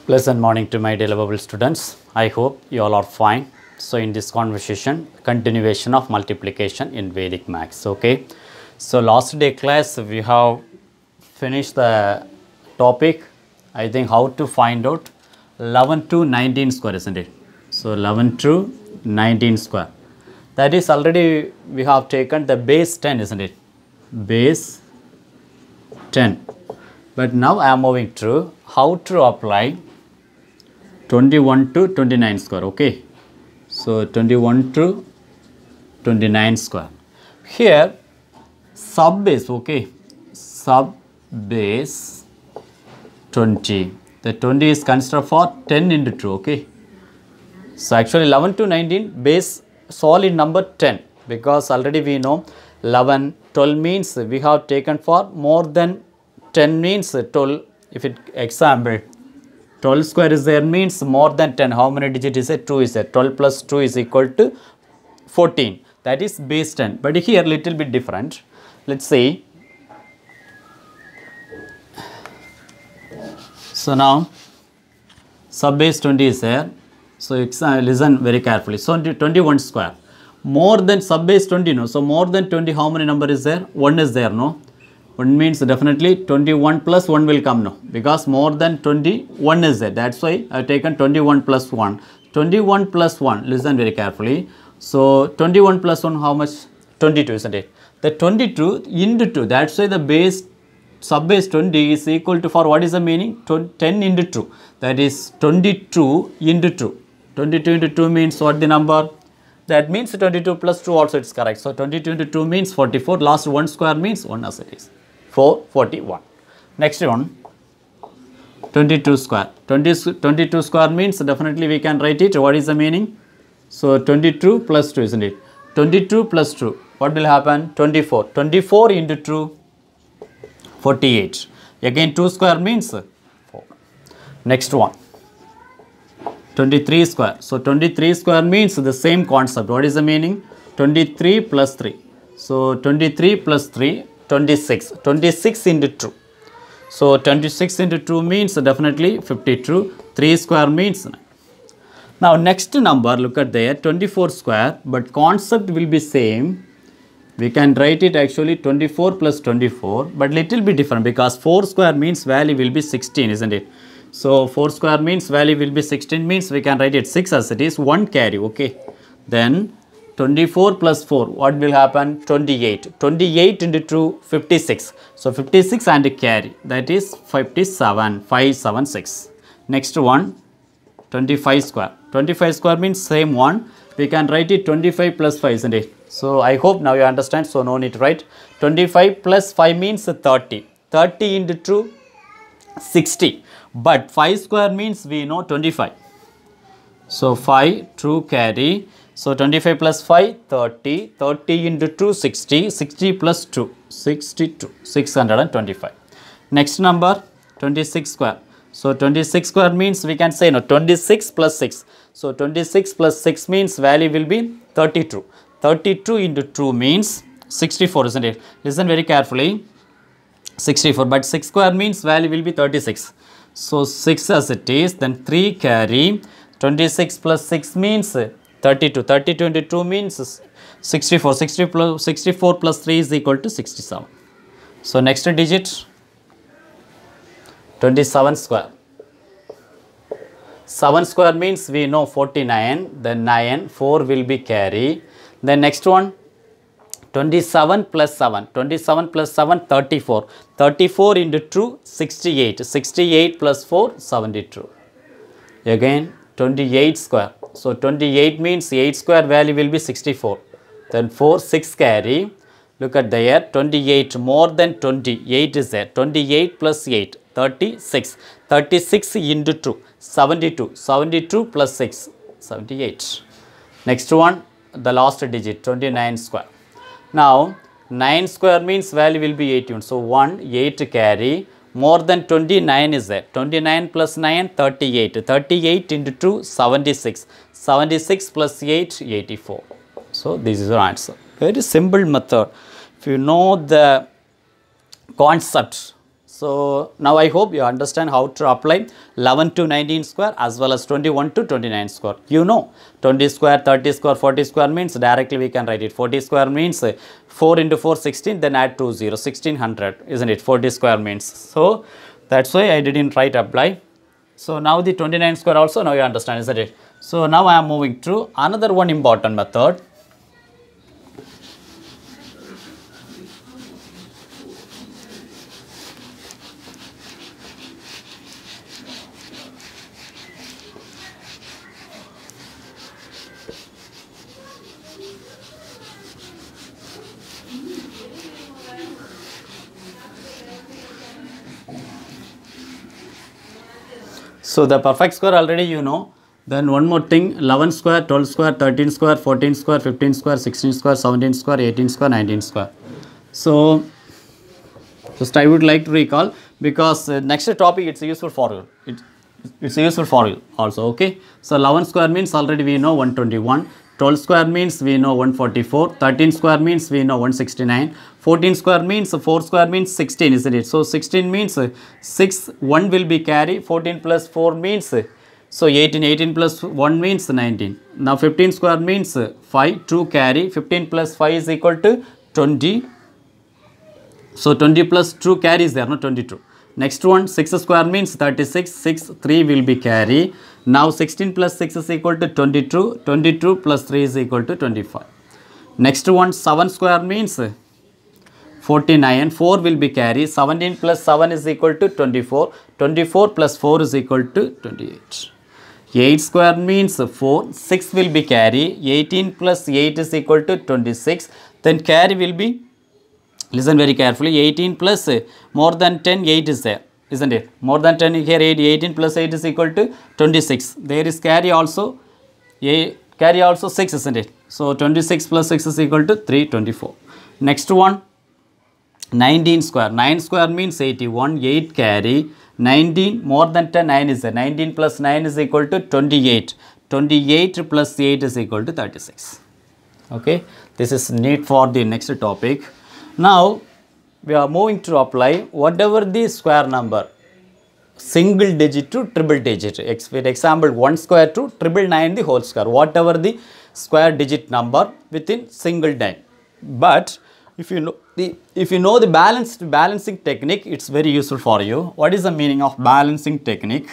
Pleasant morning to my dear lovable students. I hope you all are fine. So in this conversation, continuation of multiplication in Vedic Maths. Okay. So last day class we have finished the topic. I think how to find out 11 to 19 square, isn't it? So 11 to 19 square. That is already we have taken the base 10, isn't it? Base 10. But now I am moving to how to apply 21 to 29 square. Okay. So 21 to 29 square. Here sub base, okay, sub base 20. The 20 is considered for 10 into 2, okay. So actually 11 to 19 base solid number 10, because already we know 11, 12 means we have taken for more than 10 means 12. If it example 12 square is there means more than 10. How many digits is it? 2 is there. 12 plus 2 is equal to 14. That is base 10. But here little bit different. Let's see. So now sub base 20 is there. So listen very carefully. So 21 square. More than sub base 20, no. So more than 20, how many number is there? 1 is there, no. 1 means definitely 21 plus 1 will come, no. Because more than 21 is there. That's why I have taken 21 plus 1. 21 plus 1. Listen very carefully. So 21 plus 1, how much? 22, isn't it? The 22 into 2. That's why the base sub base 20 is equal to, for what is the meaning? 10 into 2. That is 22 into 2. 22 into 2 means what the number? That means 22 plus 2 also it's correct. So 22 into 2 means 44. Last 1 square means 1 as it is. 441. Next one, 22 square. 22 square means definitely we can write it. What is the meaning? So 22 plus 2, isn't it? 22 plus 2. What will happen? 24. 24 into 2, 48. Again 2 square means 4. Next one, 23 square. So 23 square means the same concept. What is the meaning? 23 plus 3. So 23 plus 3, 26. 26 into 2. So 26 into 2 means definitely 52. 3 square means 9. Now next number, look at there, 24 square, but concept will be same. We can write it actually 24 plus 24, but little bit different, because 4 square means value will be 16, isn't it? So 4 square means value will be 16 means we can write it 6 as it is, 1 carry, okay. Then 24 plus 4, what will happen? 28. 28 into 2, 56. So 56 and carry, that is 57, 576. Next one, 25 square. 25 square means same one. We can write it 25 plus 5, isn't it? So I hope now you understand, so no need to write. 25 plus 5 means 30. 30 into 2, 60. But 5 square means we know 25. So 5, 2 carry. So 25 plus 5, 30. 30 into 2, 60. 60 plus 2, 62. 625. Next number, 26 square. So 26 square means we can say no, 26 plus 6. So 26 plus 6 means value will be 32. 32 into 2 means 64, isn't it? Listen very carefully. 64, but 6 square means value will be 36. So 6 as it is, then 3 carry. 26 plus 6 means 32. 32 into 2 means 64. 64 plus 3 is equal to 67. So next digit, 27 square. 7 square means we know 49, then 9, 4 will be carry. Then next one, 27 plus 7. 27 plus 7, 34. 34 into 2, 68. 68 plus 4, 72. Again, 28 square. So 28 means 8 square value will be 64. Then 4, 6 carry. Look at there, 28 more than 20. 8 is there. 28 plus 8, 36. 36 into 2, 72. 72 plus 6, 78. Next one, the last digit, 29 square. Now 9 square means value will be 18. So 1, 8 carry. More than 29 is there. 29 plus 9, 38. 38 into 2, 76. 76 plus 8, 84. So this is your answer. Very simple method. If you know the concept, So now I hope you understand how to apply 11 to 19 square as well as 21 to 29 square. You know 20 square, 30 square, 40 square means directly we can write it. 40 square means 4 into 4, 16, then add 2 0, 1600, isn't it? 40 square means. So that's why I didn't write apply. So now the 29 square also now you understand, isn't it? So now I am moving to another one important method. So the perfect square already you know. Then one more thing, 11 square, 12 square, 13 square, 14 square, 15 square, 16 square, 17 square, 18 square, 19 square. So just I would like to recall, because next topic it's useful for you. It's useful for you also, okay. So 11 square means already we know 121. 12 square means we know 144. 13 square means we know 169. 14 square means 4 square means 16, isn't it? So 16 means 6, 1 will be carry. 14 plus 4 means so 18. 18 plus 1 means 19. Now 15 square means 5, 2 carry. 15 plus 5 is equal to 20. So 20 plus 2 carry is there, no, 22. Next one, 6 square means 36, 6, 3 will be carry. Now 16 plus 6 is equal to 22, 22 plus 3 is equal to 25. Next one, 7 square means 49, 4 will be carry. 17 plus 7 is equal to 24, 24 plus 4 is equal to 28. 8 square means 4, 6 will be carry. 18 plus 8 is equal to 26, then carry will be, listen very carefully, 18 plus more than 10, 8 is there, isn't it? More than 10 here, 8, 18 plus 8 is equal to 26. There is carry also, carry also 6, isn't it? So 26 plus 6 is equal to 324. Next one, 19 square. 9 square means 81, 8 carry. 19 more than 10, 9 is there. 19 plus 9 is equal to 28. 28 plus 8 is equal to 36. Okay, this is neat for the next topic. Now we are moving to apply whatever the square number, single digit to triple digit. For example, 1 square to 999 the whole square, whatever the square digit number within single digit. But if you know the balancing technique, it's very useful for you. What is the meaning of balancing technique?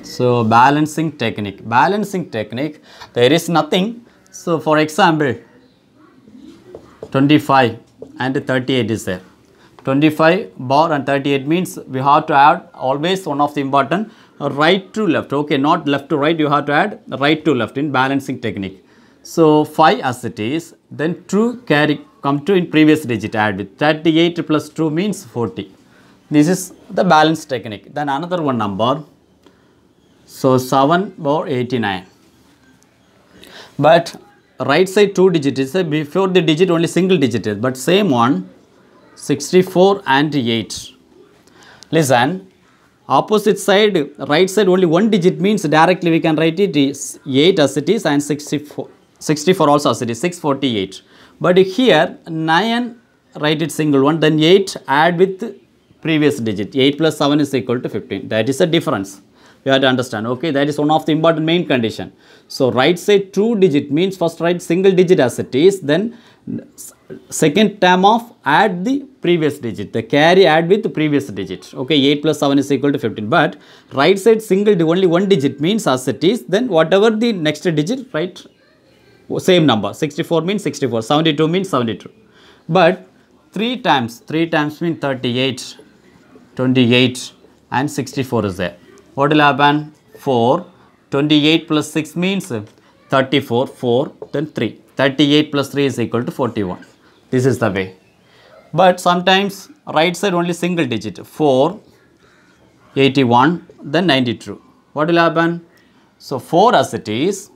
So balancing technique, there is nothing. So for example, 25 and 38 is there. 25 bar and 38 means we have to add always one of the important right to left. Okay, not left to right, you have to add right to left in balancing technique. So 5 as it is, then 2 carry come to in previous digit, add with 38 plus 2 means 40. This is the balance technique. Then another one number. So 7 bar 89. But right side 2 digit is before the digit only single digit is, but same one 64 and 8. Listen, opposite side right side only one digit means directly we can write it is 8 as it is and 64 also as it is 648. But here 9 write it single one, then 8 add with previous digit. 8 plus 7 is equal to 15. That is the difference. You have to understand, okay, that is one of the important main condition. So right side 2 digit means first write single digit as it is, then second term of add the previous digit, the carry add with the previous digit. Okay, 8 plus 7 is equal to 15. But right side single only one digit means as it is, then whatever the next digit, right, same number. 64 means 64, 72 means 72. But 3 times means 38, 28 and 64 is there. What will happen? 4, 28 plus 6 means 34, 4, then 3. 38 plus 3 is equal to 41. This is the way. But sometimes right side only single digit, 4, 81, then 92. What will happen? So 4 as it is,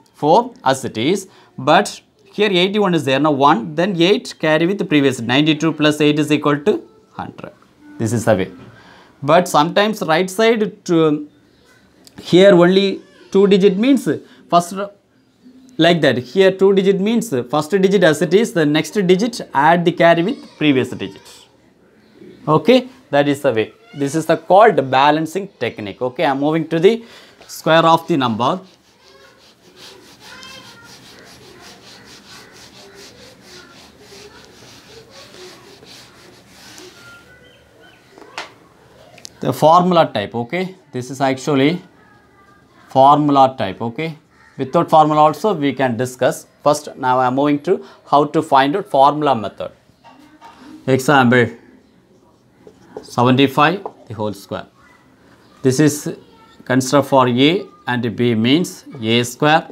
but here 81 is there, now 1, then 8 carry with the previous, 92 plus 8 is equal to 100. This is the way. But sometimes right side to here only 2 digit means first like that. Here 2 digit means first digit as it is, the next digit add the carry with previous digit. Okay, that is the way. This is the called balancing technique. Okay, I am moving to the square of the number. The formula type. Okay, this is actually formula type. Okay, without formula also we can discuss. First, now I am moving to how to find out formula method. Example 75 the whole square. This is consider for A and B means A square,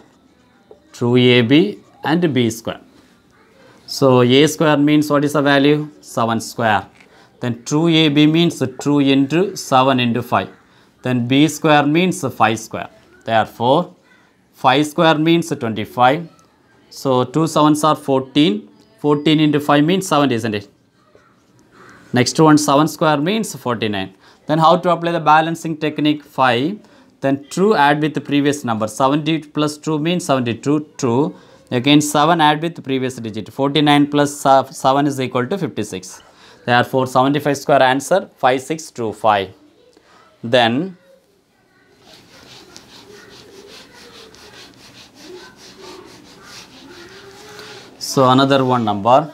true AB and B square. So A square means what is the value? 7 square. Then true AB means true into 7 into 5. Then B square means 5 square. Therefore 5 square means 25. So 2 7s are 14. 14 into 5 means 70, isn't it? Next one 7 square means 49. Then how to apply the balancing technique? 5. Then true add with the previous number. 70 plus 2 means 72. True. Again 7 add with the previous digit. 49 plus 7 is equal to 56. Therefore 75 square answer 5625. Then so another one number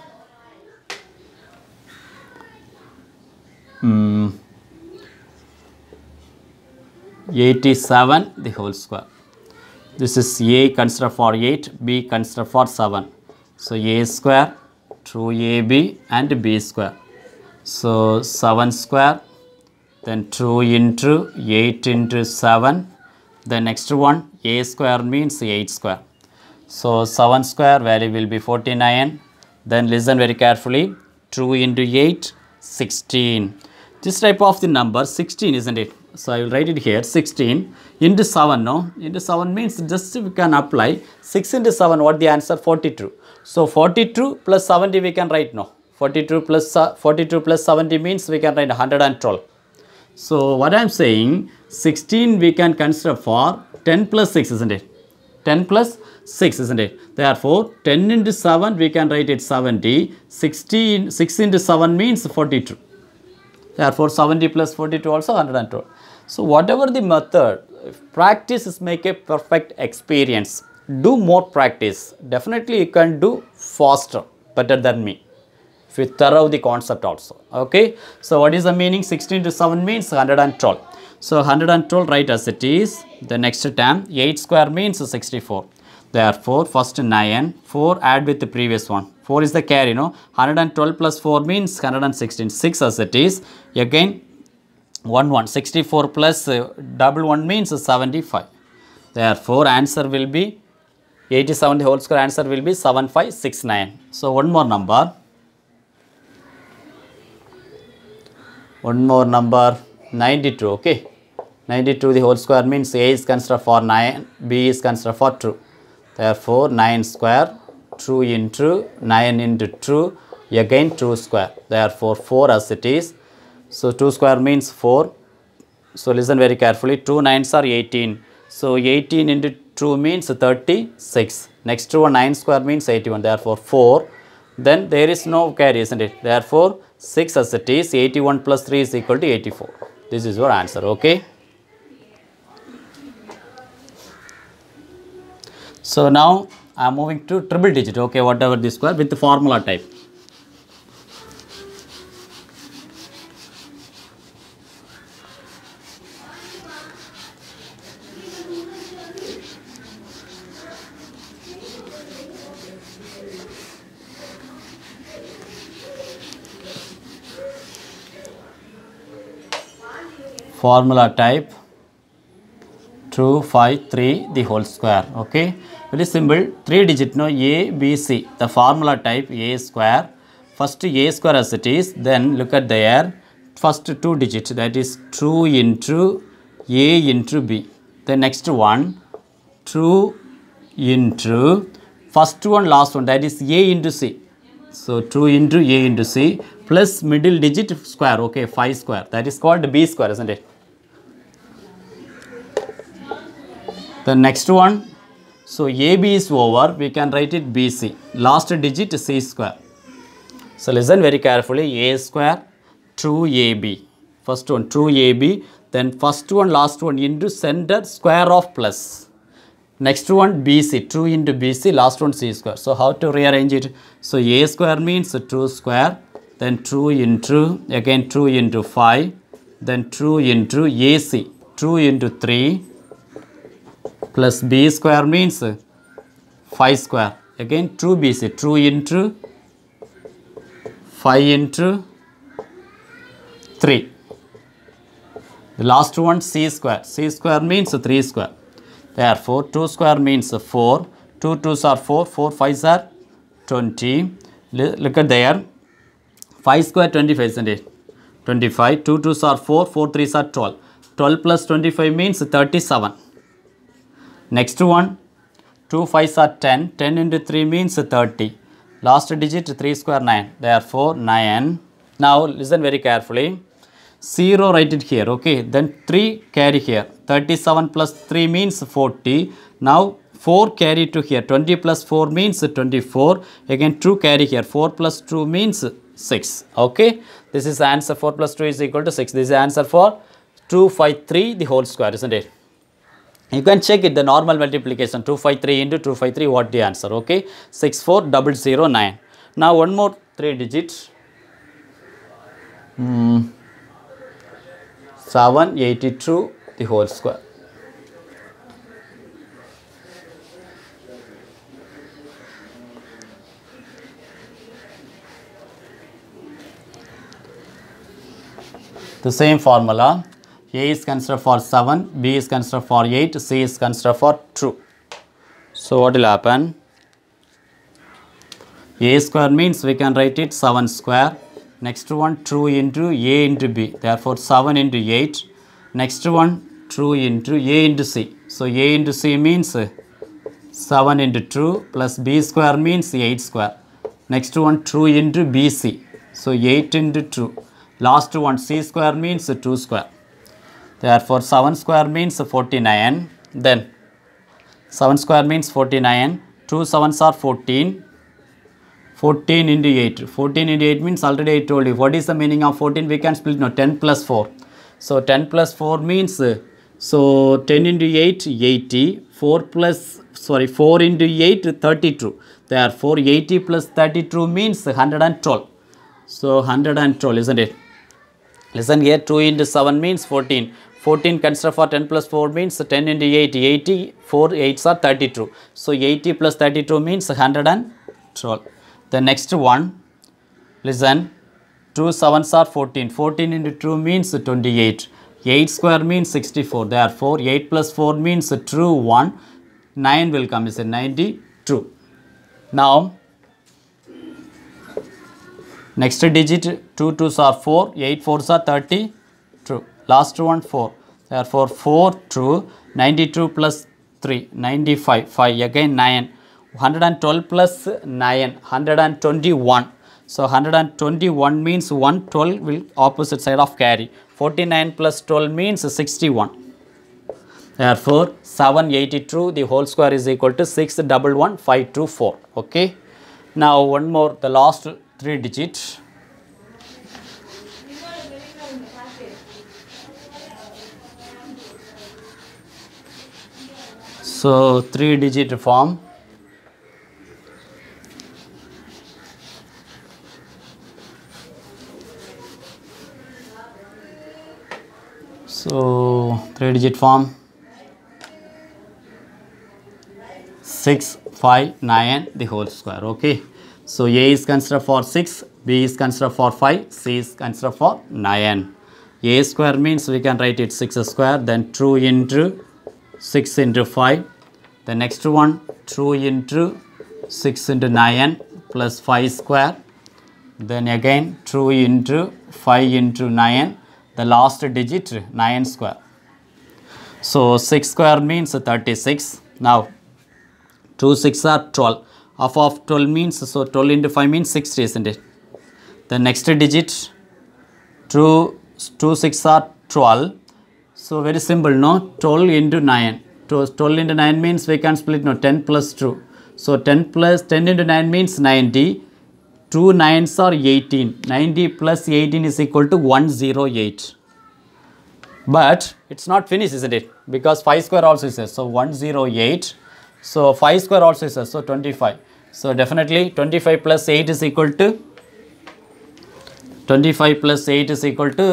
87 the whole square. This is A consider for 8, B consider for 7. So A square, true AB and B square. So 7 square, then true into 8 into 7. The next one A square means 8 square. So 7 square value will be 49. Then listen very carefully. True into 8, 16. This type of the number 16, isn't it? So I will write it here 16 into 7. No, into 7 means just we can apply 6 into 7. What the answer? 42. So 42 plus 70 we can write now. 42 plus 70 means we can write 112. So what I am saying, 16 we can consider for 10 plus 6, isn't it? 10 plus 6, isn't it? Therefore 10 into 7 we can write it 70. 6 into 7 means 42. Therefore 70 plus 42 also 112. So whatever the method, practice is make a perfect experience. Do more practice. Definitely you can do faster, better than me, if you thorough the concept also. Okay. So what is the meaning? 16 to 7 means 112. So 112 write as it is. The next term 8 square means 64. Therefore first 9, 4 add with the previous one. 4 is the carry, no? 112 plus 4 means 116. 6 as it is. Again 1, 64 plus double 1 means 75. Therefore answer will be 87 the whole square, answer will be 7569. So one more number. One more number 92. Okay. 92 the whole square means A is considered for 9, B is considered for true. Therefore 9 square, true into 9 into true, again 2 square. Therefore 4 as it is. So 2 square means 4. So listen very carefully. 2 9s are 18. So 18 into 2 means 36. Next one 9 square means 81. Therefore 4. Then there is no carry, isn't it? Therefore 6 as it is. 81 plus 3 is equal to 84. This is your answer. Okay. So now I am moving to triple digit. Okay, whatever the square with the formula type. Formula type 2 5 3 the whole square. Okay, very simple. 3 digit, no? A B C. The formula type A square. First A square as it is. Then look at there. First 2 digits, that is 2 into A into B. The next one 2 into first one last one, that is A into C. So 2 into A into C plus middle digit square. Okay, 5 square. That is called B square, isn't it? The next one So AB is over, we can write it BC. Last digit C square. So listen very carefully. A square 2AB. First one 2AB. Then first one, last one into center square of plus. Next one BC. 2 into BC. Last one C square. So how to rearrange it? So A square means 2 square. Then 2 into, again 2 into 5. Then 2 into AC. 2 into 3. Plus B square means 5 square. Again 2BC. 2 into 5 into 3. The last one C square. C square means 3 square. Therefore, 2 square means 4. 2 2s are 4. 4 5s are 20. Look at there. 5 square 25, isn't it? 25. 2 2s are 4. 4 3s are 12. 12 plus 25 means 37. Next one. 2 5s are 10. 10 into 3 means 30. Last digit 3 square 9. Therefore, 9. Now, listen very carefully. 0 write it here, okay. Then 3 carry here. 37 plus 3 means 40. Now 4 carry to here. 20 plus 4 means 24. Again 2 carry here. 4 plus 2 means 6. Okay. This is answer. 4 plus 2 is equal to 6. This is answer for 253 the whole square, isn't it? You can check it, the normal multiplication. 253 into 253, what the answer, okay. 64009. Now one more 3 digits. 782 the whole square. The same formula. A is considered for 7, B is considered for 8, C is considered for 2. So what will happen? A square means we can write it 7 square. Next one 2 into A into B. Therefore 7 into 8. Next one 2 into A into C. So A into C means 7 into 2 plus B square means 8 square. Next one 2 into BC. So 8 into 2. Last one C square means 2 square. Therefore 7 square means 49. Then 7 square means 49. 2 7s are 14. 14 into 8. 14 into 8 means already I told you. What is the meaning of 14? We can split now. 10 plus 4. So 10 plus 4 means, so 10 into 8, 80. 4 into 8, 32. Therefore 80 plus 32 means 112. So 112, isn't it? Listen here, 2 into 7 means 14. 14 consider for 10 plus 4 means 10 into 8, 80. 4 8s are 32. So 80 plus 32 means 112. The next one, listen, 2 7s are 14. 14 into 2 means 28. 8 square means 64. Therefore, 8 plus 4 means true 1. 9 will come, is 92. Now, next digit, 2 2s are 4. 8 4s are 32. Last one 4. Therefore, 4 true. 92 plus 3, 95. 5 again 9. 112 plus 9, 121. So 121 means 112 will opposite side of carry. 49 plus 12 means 61. Therefore 782 the whole square is equal to 611524. Okay. Now one more, the last 3 digits. So 3 digit form. So 3 digit form. 6 5 9 the whole square. Okay. So A is considered for 6, B is considered for 5, C is considered for 9. A square means we can write it 6 square, then 2 into 6 into 5. The next one 2 into 6 into 9 plus 5 square. Then again 2 into 5 into 9. The last digit 9 square. So 6 square means 36. Now 2 6 are 12. Half of 12 means, so 12 into 5 means 60, isn't it? The next digit 2 6 are 12. So very simple, no? 12 into 9. 12 into 9 means we can split, no, 10 plus 2. So 10 into 9 means 90. 2 9s are 18. 90 plus 18 is equal to 108. But it's not finished, isn't it? Because 5 square also is there. So 108. So 5 square also is there. So 25. So definitely 25 plus 8 is equal to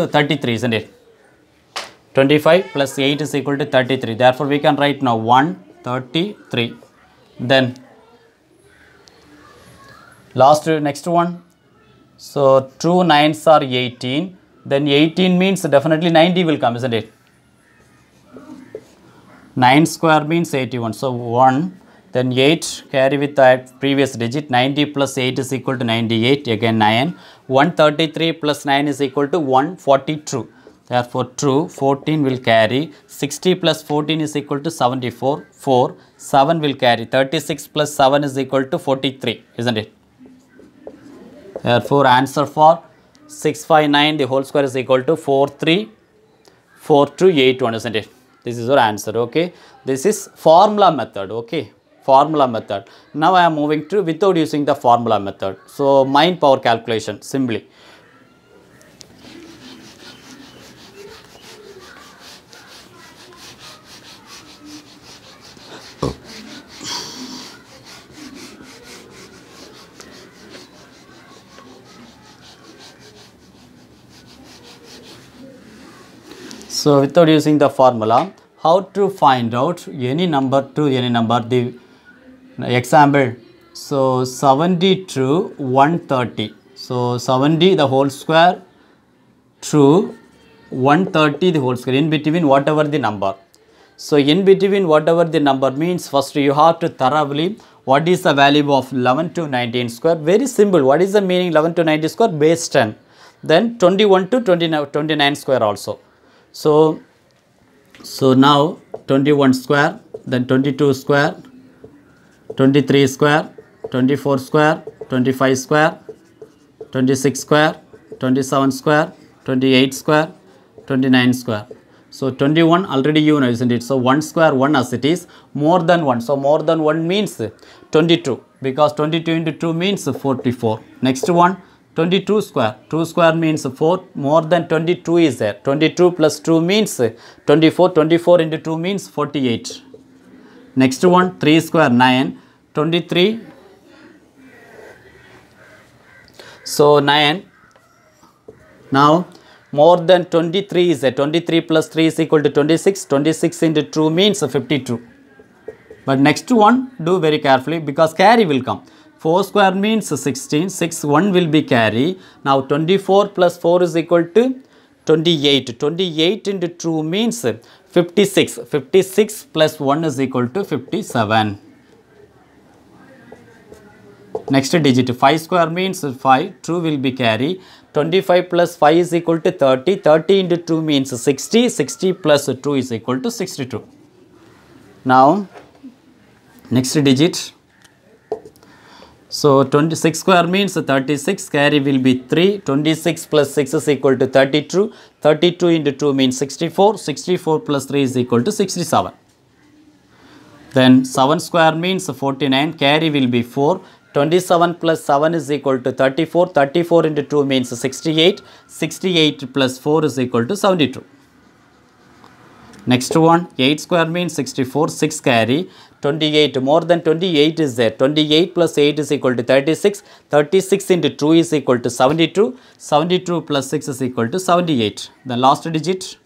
33, isn't it? 25 plus 8 is equal to 33. Therefore, we can write now 133. Then next one. So 2 9s are 18. Then 18 means definitely 90 will come, isn't it? 9 square means 81. So 1. Then 8 carry with the previous digit. 90 plus 8 is equal to 98. Again 9. 133 plus 9 is equal to 142. Therefore, true. 14 will carry. 60 plus 14 is equal to 74. 4. 7 will carry. 36 plus 7 is equal to 43. Isn't it? Therefore, answer for 659 the whole square is equal to 434281, isn't it? This is your answer. Okay. This is formula method. Okay. Formula method. Now I am moving to without using the formula method. So mind power calculation simply. So without using the formula, how to find out any number to any number? The example. So 70 to 130. So 70 the whole square to 130 the whole square, in between whatever the number. So in between whatever the number means, first you have to thoroughly what is the value of 11 to 19 square. Very simple. What is the meaning 11 to 19 square? Base 10. Then 21 to 29 square also. So now 21 square, then 22 square, 23 square, 24 square, 25 square, 26 square, 27 square, 28 square, 29 square. So 21 already you know, isn't it? So 1 square 1 as it is, more than 1. So more than 1 means 22, because 22 into 2 means 44. Next one, 22 square. 2 square means 4. More than 22 is there. 22 plus 2 means 24. 24 into 2 means 48. Next one, 3 square 9. 23. So 9. Now more than 23 is there. 23 plus 3 is equal to 26. 26 into 2 means 52. But next one, do very carefully, because carry will come. 4 square means 16, 6, 1 will be carry. Now 24 plus 4 is equal to 28. 28 into 2 means 56. 56 plus 1 is equal to 57. Next digit, 5 square means 5, 2 will be carry. 25 plus 5 is equal to 30. 30 into 2 means 60. 60 plus 2 is equal to 62. Now, next digit. So 26 square means 36, carry will be 3. 26 plus 6 is equal to 32. 32 into 2 means 64. 64 plus 3 is equal to 67. Then 7 square means 49, carry will be 4. 27 plus 7 is equal to 34. 34 into 2 means 68. 68 plus 4 is equal to 72. Next one, 8 square means 64, 6 carry. 28, more than 28 is there. 28 plus 8 is equal to 36. 36 into 2 is equal to 72. 72 plus 6 is equal to 78. The last digit,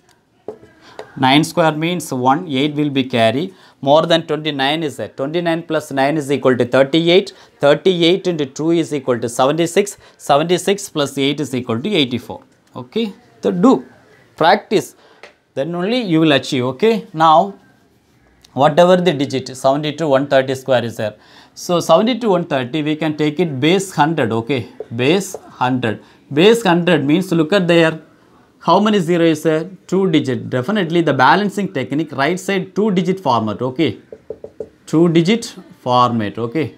9 square means 1, 8 will be carry. More than 29 is there. 29 plus 9 is equal to 38. 38 into 2 is equal to 76. 76 plus 8 is equal to 84. Okay. So do practice. Then only you will achieve. Okay. Now, whatever the digit, 70 to 130 square is there. So 70 to 130, we can take it base 100. Okay. Base 100. Base 100 means, look at there. How many 0 is there? 2 digit. Definitely the balancing technique, right side 2 digit format. Okay. 2 digit format. Okay.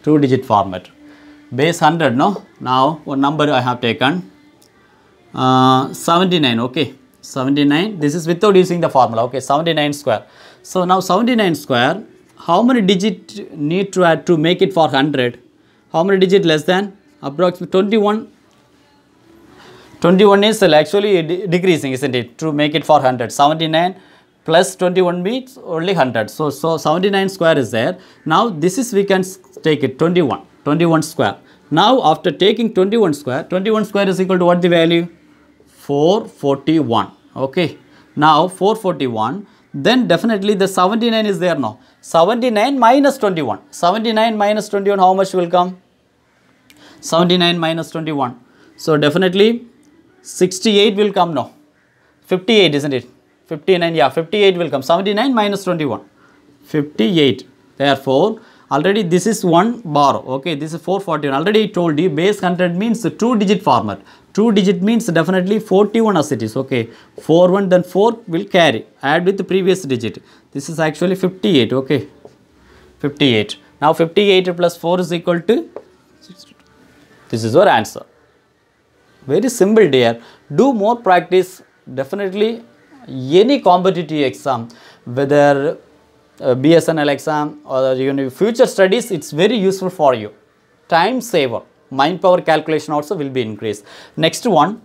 2 digit format. Base 100. No. Now one number I have taken. 79. Okay. 79. This is without using the formula. Okay. 79 square. So now 79 square, how many digits need to add to make it for 100? How many digits less than? Approximately 21. 21 is actually decreasing, isn't it? To make it for 100. 79 plus 21 means only 100. So 79 square is there. Now this is, we can take it 21. 21 square. Now after taking 21 square is equal to what the value? 441. Okay. Now 441. Then definitely the 79 is there now. 79 minus 21. 79 minus 21, how much will come? 79 minus 21. So definitely 68 will come now. 58, isn't it? 59, yeah, 58 will come. 79 minus 21. 58. Therefore, already this is one bar. Okay, this is 441. Already I told you base 100 means 2-digit format. 2-digit means definitely 41 as it is. Okay, 41 then 4 will carry. Add with the previous digit. This is actually 58. Okay, 58. Now 58 plus 4 is equal to 62. This is your answer. Very simple, dear. Do more practice. Definitely any competitive exam, whether BSNL exam or future studies, it's very useful for you. Time saver. Mind power calculation also will be increased. Next one,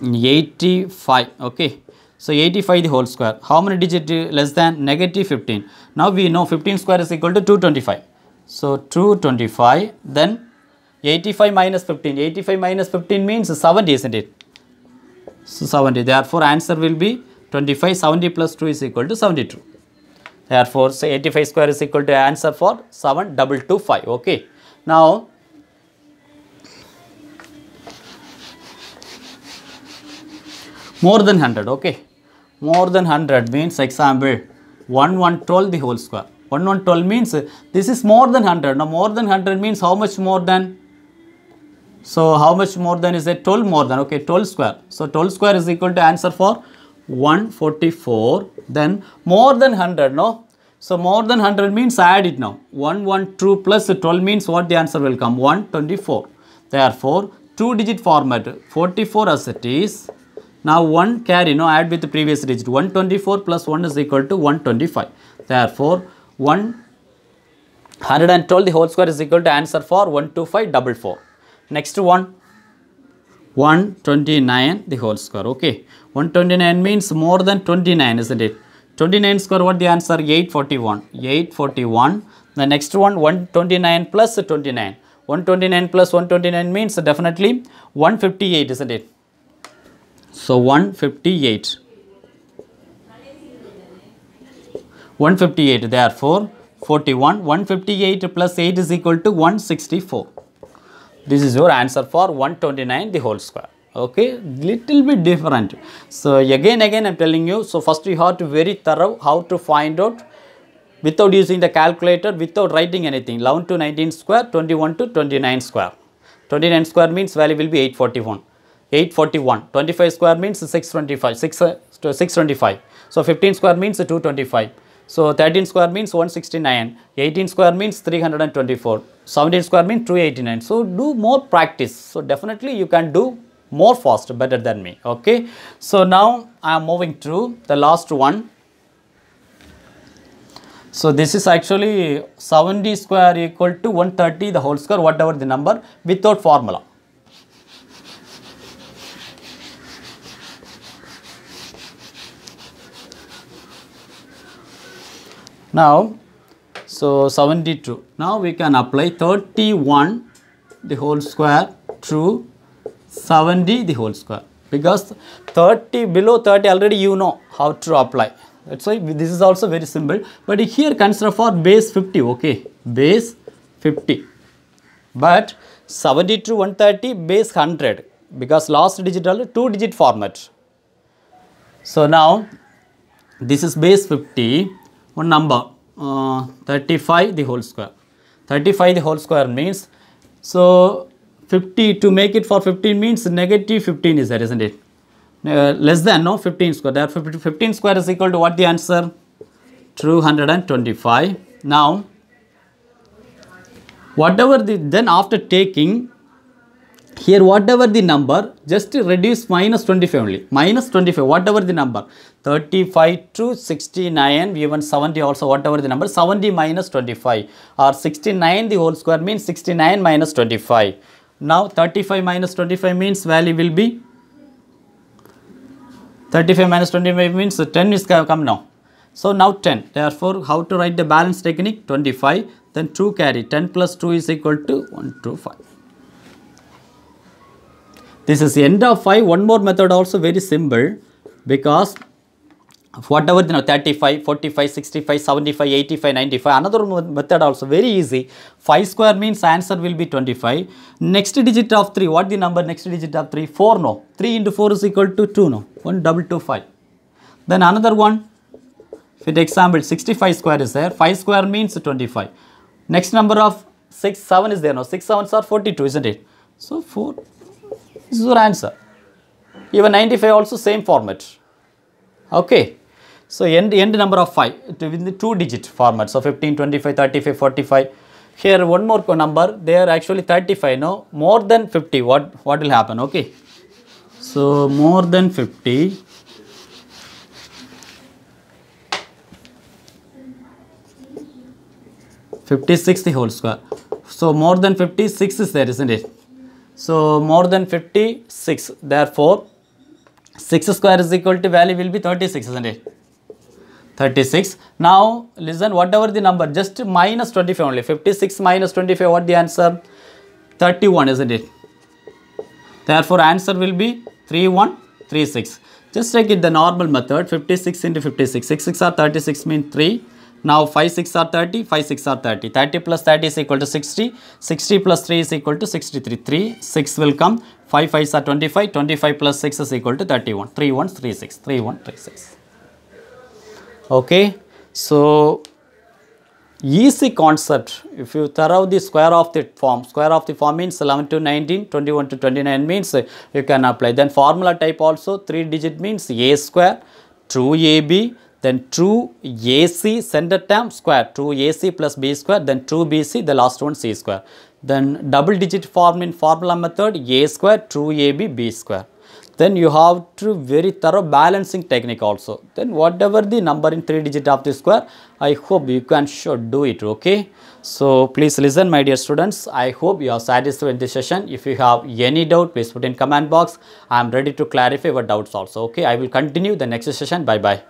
85. Okay. So 85 the whole square. How many digits less than? Negative 15. Now we know 15 square is equal to 225. So 225. Then 85 minus 15. 85 minus 15 means 70, isn't it? So 70. Therefore, answer will be 25. 70 plus 2 is equal to 72. Therefore, say 85 square is equal to answer for 7225. Okay. Now, more than 100. Okay. More than 100 means, example, 1112 the whole square. 1112 means this is more than 100. Now, more than 100 means how much more than? So, how much more than is it? 12 more than. Okay, 12 square. So, 12 square is equal to answer for 144. Then more than 100, no? So, more than 100 means add it now. 112 plus 12 means what the answer will come? 124. Therefore, 2-digit format, 44 as it is. Now, 1 carry, no, add with the previous digit. 124 plus 1 is equal to 125. Therefore, 112 the whole square is equal to answer for 12544. Next one, 129 the whole square. Okay, 129 means more than 29, isn't it? 29 square, what the answer? 841. 841. The next one, 129 plus 29. 129 plus 129 means definitely 158, isn't it? So 158. 158. Therefore, 41. 158 plus 8 is equal to 164. This is your answer for 129 the whole square. Okay, little bit different. So again I'm telling you. So first you have to very thorough how to find out without using the calculator, without writing anything. 11 to 19 square, 21 to 29 square. 29 square means value will be 841. 841. 25 square means 625. 625. So 15 square means 225. So 13 square means 169, 18 square means 324, 17 square means 289. So do more practice. So definitely you can do more fast, better than me. Okay. So now I am moving to the last one. So this is actually 70 square equal to 130 the whole square, whatever the number, without formula. Now, so 72. Now we can apply 31 the whole square to 70 the whole square, because 30 below 30 already you know how to apply. That's why this is also very simple. But here consider for base 50. Okay, base 50. But 70 to 130 base 100, because last digital 2-digit format. So now this is base 50. One number 35 the whole square. 35 the whole square means, so 50 to make it for 15 means negative 15 is there, isn't it? Less than, no, 15 square. Therefore 15 square is equal to what the answer? 225. Now whatever the, then after taking Here whatever the number, just reduce minus 25 only. Minus 25, whatever the number. 35 to 69, even 70 also, whatever the number. 70 minus 25 or 69 the whole square means 69 minus 25. Now 35 minus 25 means value will be 35 minus 25 means 10 is come now. So now 10. Therefore, how to write the balance technique? 25. Then 2 carry. 10 plus 2 is equal to 1 to 5. This is the end of 5. One more method also very simple, because whatever, 35, 45, 65, 75, 85, 95. Another method also very easy. 5 square means answer will be 25. Next digit of 3. What the number next digit of 3? 4 no. 3 into 4 is equal to 2 no. 1,225. Then another one. For example, 65 square is there. 5 square means 25. Next number of 6, 7 is there. No, 6 7s are 42, isn't it? So 4. This is your answer. Even 95 also same format. Okay. So end number of 5 within the 2-digit format. So 15, 25, 35, 45. Here one more number. They are actually 35. No, more than 50. What will happen? Okay. So more than 50. 56 the whole square. So more than 56 is there, isn't it? So more than 56. Therefore 6 square is equal to value will be 36, isn't it? 36. Now listen, whatever the number, just minus 25 only. 56 minus 25, what the answer? 31, isn't it? Therefore answer will be 3136. Just take it the normal method. 56 into 56. 6 6 are 36 means 3. Now 5 6 are 30, 5 6 are 30. 30 plus 30 is equal to 60. 60 plus 3 is equal to 63. 3, 6 will come. 5 5s are 25. 25 plus 6 is equal to 31. 3136. 3136. Okay. So easy concept. If you throw the square of the form means 11 to 19, 21 to 29 means you can apply. Then formula type also 3 digit means a square, 2ab. Then 2ac center term square, 2ac plus b square, then 2bc, the last one c square. Then double digit form in formula method, a square, 2ab, b square. Then you have to very thorough balancing technique also. Then whatever the number in 3 digit of the square, I hope you can should do it, okay. So please listen my dear students. I hope you are satisfied with this session. If you have any doubt, please put in comment box. I am ready to clarify your doubts also, okay. I will continue the next session. Bye bye.